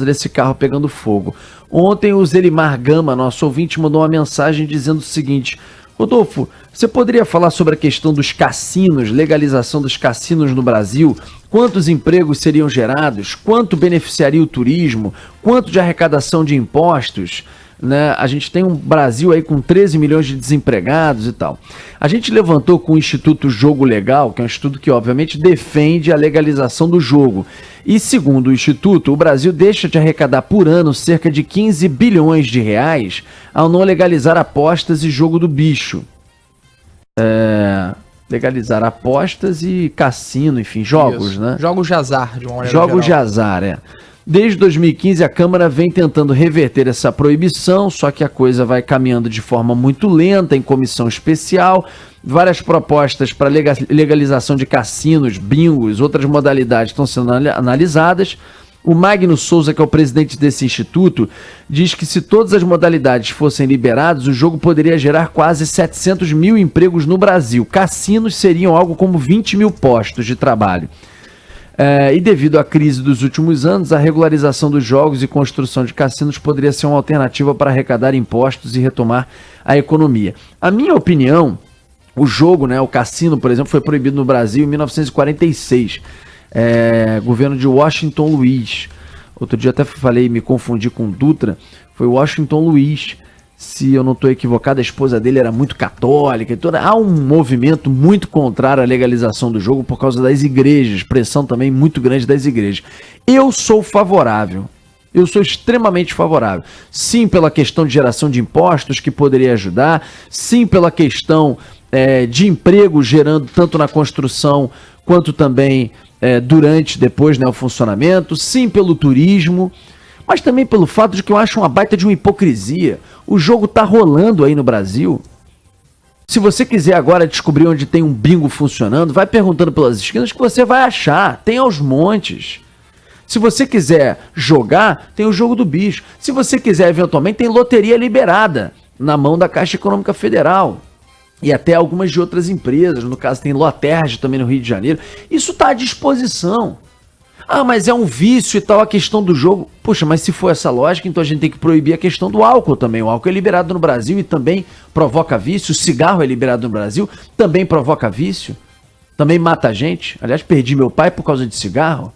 desse carro pegando fogo. Ontem o Zelimar Gama, nosso ouvinte, mandou uma mensagem dizendo o seguinte: Rodolfo, você poderia falar sobre a questão dos cassinos, legalização dos cassinos no Brasil? Quantos empregos seriam gerados? Quanto beneficiaria o turismo? Quanto de arrecadação de impostos? Né? A gente tem um Brasil aí com 13 milhões de desempregados e tal. A gente levantou com o Instituto Jogo Legal, que é um instituto que obviamente defende a legalização do jogo. E segundo o Instituto, o Brasil deixa de arrecadar por ano cerca de 15 bilhões de reais ao não legalizar apostas e jogo do bicho. Legalizar apostas e cassino, enfim, jogos, né? Jogos de azar, de uma maneira Jogos geral. De azar, Desde 2015, a Câmara vem tentando reverter essa proibição, só que a coisa vai caminhando de forma muito lenta, em comissão especial. Várias propostas para legalização de cassinos, bingos, outras modalidades estão sendo analisadas. O Magno Souza, que é o presidente desse instituto, diz que se todas as modalidades fossem liberadas, o jogo poderia gerar quase 700 mil empregos no Brasil. Cassinos seriam algo como 20 mil postos de trabalho. E devido à crise dos últimos anos, a regularização dos jogos e construção de cassinos poderia ser uma alternativa para arrecadar impostos e retomar a economia. A minha opinião, o jogo, né, o cassino, por exemplo, foi proibido no Brasil em 1946. Governo de Washington Luiz. Outro dia até falei, me confundi com Dutra, foi Washington Luiz. Se eu não estou equivocado, a esposa dele era muito católica. Há um movimento muito contrário à legalização do jogo por causa das igrejas, pressão também muito grande das igrejas. Eu sou favorável, eu sou extremamente favorável. Sim, pela questão de geração de impostos, que poderia ajudar. Sim, pela questão de emprego, gerando tanto na construção quanto também depois, né, o funcionamento. Sim, pelo turismo. Mas também pelo fato de que eu acho uma baita de uma hipocrisia. O jogo tá rolando aí no Brasil. Se você quiser agora descobrir onde tem um bingo funcionando, vai perguntando pelas esquinas que você vai achar. Tem aos montes. Se você quiser jogar, tem o jogo do bicho. Se você quiser, eventualmente, tem loteria liberada na mão da Caixa Econômica Federal. E até algumas de outras empresas. No caso, tem Loterge também no Rio de Janeiro. Isso está à disposição. Ah, mas é um vício e tal a questão do jogo. Poxa, mas se for essa lógica, então a gente tem que proibir a questão do álcool também. O álcool é liberado no Brasil e também provoca vício. O cigarro é liberado no Brasil, também provoca vício. Também mata a gente. Aliás, perdi meu pai por causa de cigarro.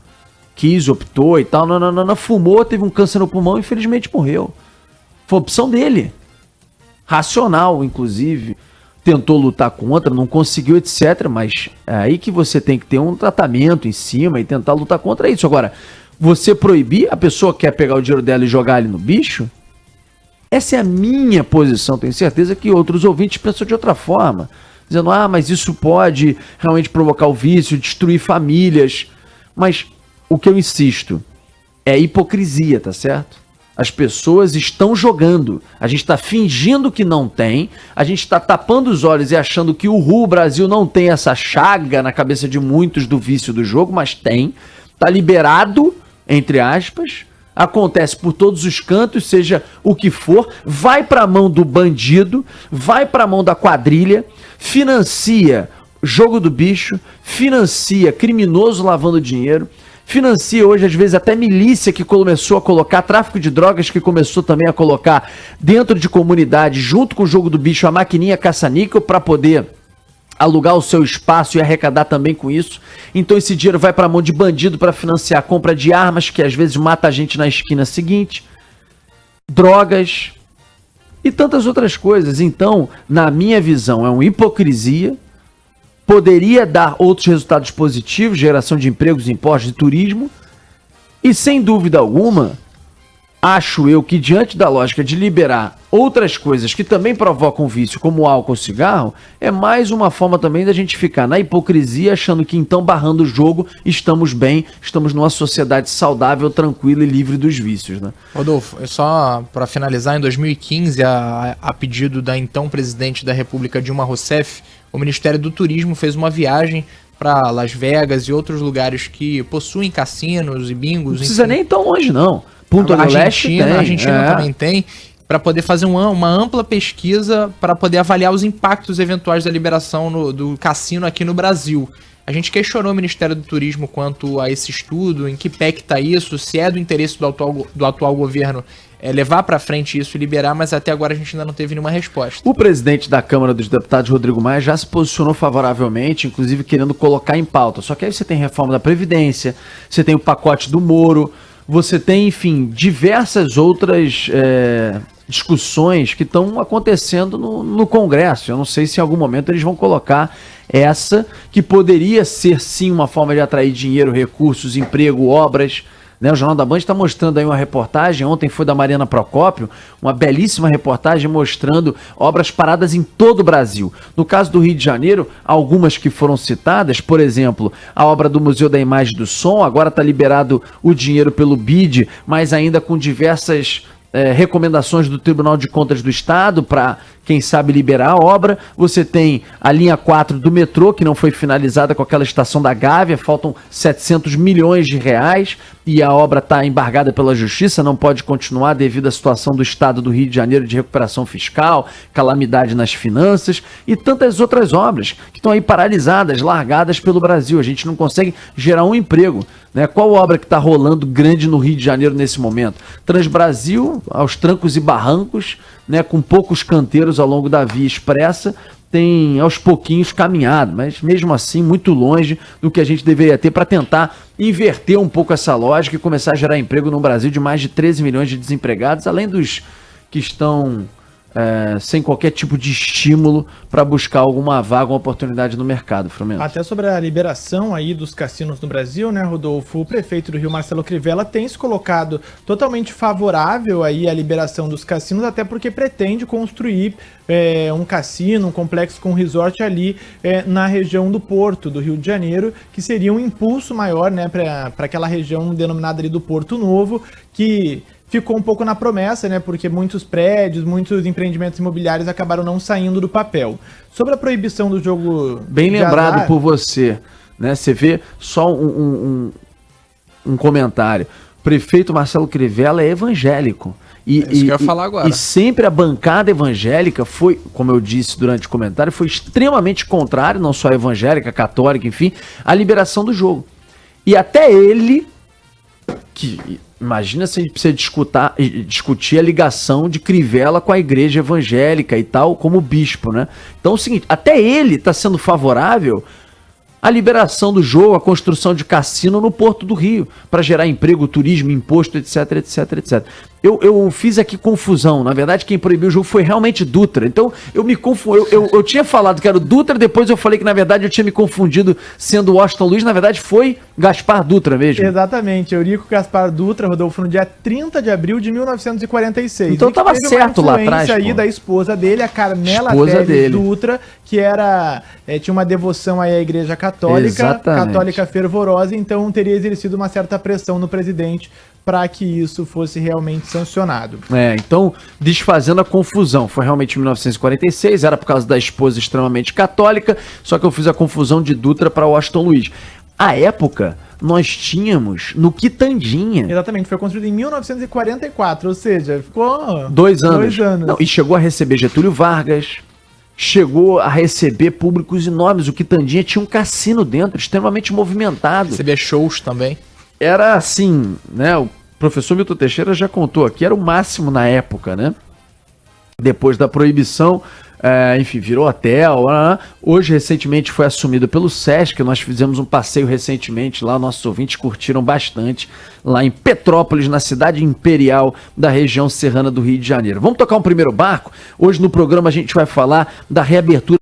Quis, optou e tal. Não, fumou, teve um câncer no pulmão e infelizmente morreu. Foi opção dele. Racional, inclusive. Tentou lutar contra, não conseguiu, etc. Mas é aí que você tem que ter um tratamento em cima e tentar lutar contra isso. Agora, você proibir, a pessoa quer pegar o dinheiro dela e jogar ali no bicho? Essa é a minha posição. Tenho certeza que outros ouvintes pensam de outra forma. Dizendo, mas isso pode realmente provocar o vício, destruir famílias. Mas o que eu insisto é hipocrisia, tá certo? As pessoas estão jogando, a gente está fingindo que não tem, a gente está tapando os olhos e achando que o Brasil não tem essa chaga na cabeça de muitos do vício do jogo, mas tem, está liberado, entre aspas, acontece por todos os cantos, seja o que for, vai para a mão do bandido, vai para a mão da quadrilha, financia jogo do bicho, financia criminoso lavando dinheiro, financia hoje, às vezes, até milícia que começou a colocar, tráfico de drogas que começou também a colocar dentro de comunidade, junto com o jogo do bicho, a maquininha caça-níquel para poder alugar o seu espaço e arrecadar também com isso. Então esse dinheiro vai para a mão de bandido para financiar a compra de armas, que às vezes mata a gente na esquina seguinte, drogas e tantas outras coisas. Então, na minha visão, é uma hipocrisia. Poderia dar outros resultados positivos, geração de empregos, impostos e turismo. E sem dúvida alguma, acho eu que diante da lógica de liberar outras coisas que também provocam vício, como álcool ou cigarro, é mais uma forma também da gente ficar na hipocrisia, achando que então, barrando o jogo, estamos bem, estamos numa sociedade saudável, tranquila e livre dos vícios, né? Rodolfo, só para finalizar, em 2015, a pedido da então presidente da República, Dilma Rousseff, o Ministério do Turismo fez uma viagem para Las Vegas e outros lugares que possuem cassinos e bingos. Não precisa nem ir tão longe, não. Punta do Leste tem. A Argentina também tem, para poder fazer uma ampla pesquisa para poder avaliar os impactos eventuais da liberação do cassino aqui no Brasil. A gente questionou o Ministério do Turismo quanto a esse estudo, em que pé que está isso, se é do interesse do atual governo levar para frente isso e liberar, mas até agora a gente ainda não teve nenhuma resposta. O presidente da Câmara dos Deputados, Rodrigo Maia, já se posicionou favoravelmente, inclusive querendo colocar em pauta. Só que aí você tem reforma da Previdência, você tem o pacote do Moro, você tem, enfim, diversas outras discussões que estão acontecendo no Congresso. Eu não sei se em algum momento eles vão colocar essa, que poderia ser sim uma forma de atrair dinheiro, recursos, emprego, obras. O Jornal da Band está mostrando aí uma reportagem, ontem foi da Mariana Procópio, uma belíssima reportagem mostrando obras paradas em todo o Brasil. No caso do Rio de Janeiro, algumas que foram citadas, por exemplo, a obra do Museu da Imagem e do Som, agora está liberado o dinheiro pelo BID, mas ainda com diversas recomendações do Tribunal de Contas do Estado para, quem sabe, liberar a obra. Você tem a linha 4 do metrô, que não foi finalizada com aquela estação da Gávea, faltam 700 milhões de reais e a obra está embargada pela Justiça, não pode continuar devido à situação do Estado do Rio de Janeiro de recuperação fiscal, calamidade nas finanças e tantas outras obras que estão aí paralisadas, largadas pelo Brasil. A gente não consegue gerar um emprego. Qual obra que está rolando grande no Rio de Janeiro nesse momento? Transbrasil, aos trancos e barrancos, com poucos canteiros ao longo da via expressa, tem aos pouquinhos caminhado, mas mesmo assim muito longe do que a gente deveria ter para tentar inverter um pouco essa lógica e começar a gerar emprego no Brasil de mais de 13 milhões de desempregados, além dos que estão sem qualquer tipo de estímulo para buscar alguma vaga, uma oportunidade no mercado, Flamengo. Até sobre a liberação aí dos cassinos no Brasil, Rodolfo, o prefeito do Rio, Marcelo Crivella, tem se colocado totalmente favorável aí à liberação dos cassinos, até porque pretende construir um cassino, um complexo com resort ali na região do Porto, do Rio de Janeiro, que seria um impulso maior, para aquela região denominada ali do Porto Novo, que ficou um pouco na promessa, porque muitos prédios, muitos empreendimentos imobiliários acabaram não saindo do papel. Sobre a proibição do jogo... Bem lembrado azar, por você, Você vê só um comentário. O prefeito Marcelo Crivella é evangélico. Isso que eu ia falar agora. E sempre a bancada evangélica foi, como eu disse durante o comentário, foi extremamente contrário, não só evangélica, católica, enfim, à liberação do jogo. E até ele, que... Imagina se a gente precisa discutir a ligação de Crivella com a igreja evangélica e tal, como bispo, Então é o seguinte, até ele está sendo favorável à liberação do jogo, à construção de cassino no Porto do Rio, para gerar emprego, turismo, imposto, etc, etc, etc. Eu fiz aqui confusão. Na verdade, quem proibiu o jogo foi realmente Dutra. Então, eu me confundi. Eu tinha falado que era o Dutra, depois eu falei que, na verdade, eu tinha me confundido sendo o Washington Luiz. Na verdade, foi Gaspar Dutra mesmo. Exatamente. Eurico Gaspar Dutra, Rodolfo, no dia 30 de abril de 1946. Então, estava certo lá atrás. Aí da esposa dele, a Carmela Teles Dutra, que tinha uma devoção aí à Igreja Católica, católica fervorosa, então teria exercido uma certa pressão no presidente para que isso fosse realmente sancionado. Então, desfazendo a confusão, foi realmente em 1946, era por causa da esposa extremamente católica, só que eu fiz a confusão de Dutra para Washington Luiz. À época, nós tínhamos no Quitandinha. Exatamente, foi construído em 1944, ou seja, ficou 2 anos. Não, e chegou a receber Getúlio Vargas, chegou a receber públicos enormes. O Quitandinha tinha um cassino dentro, extremamente movimentado. Recebia shows também. Era assim, o professor Milton Teixeira já contou aqui, era o máximo na época, Depois da proibição, enfim, virou hotel. Hoje, recentemente, foi assumido pelo Sesc. Nós fizemos um passeio recentemente lá, nossos ouvintes curtiram bastante, lá em Petrópolis, na cidade imperial da região serrana do Rio de Janeiro. Vamos tocar um primeiro barco? Hoje no programa a gente vai falar da reabertura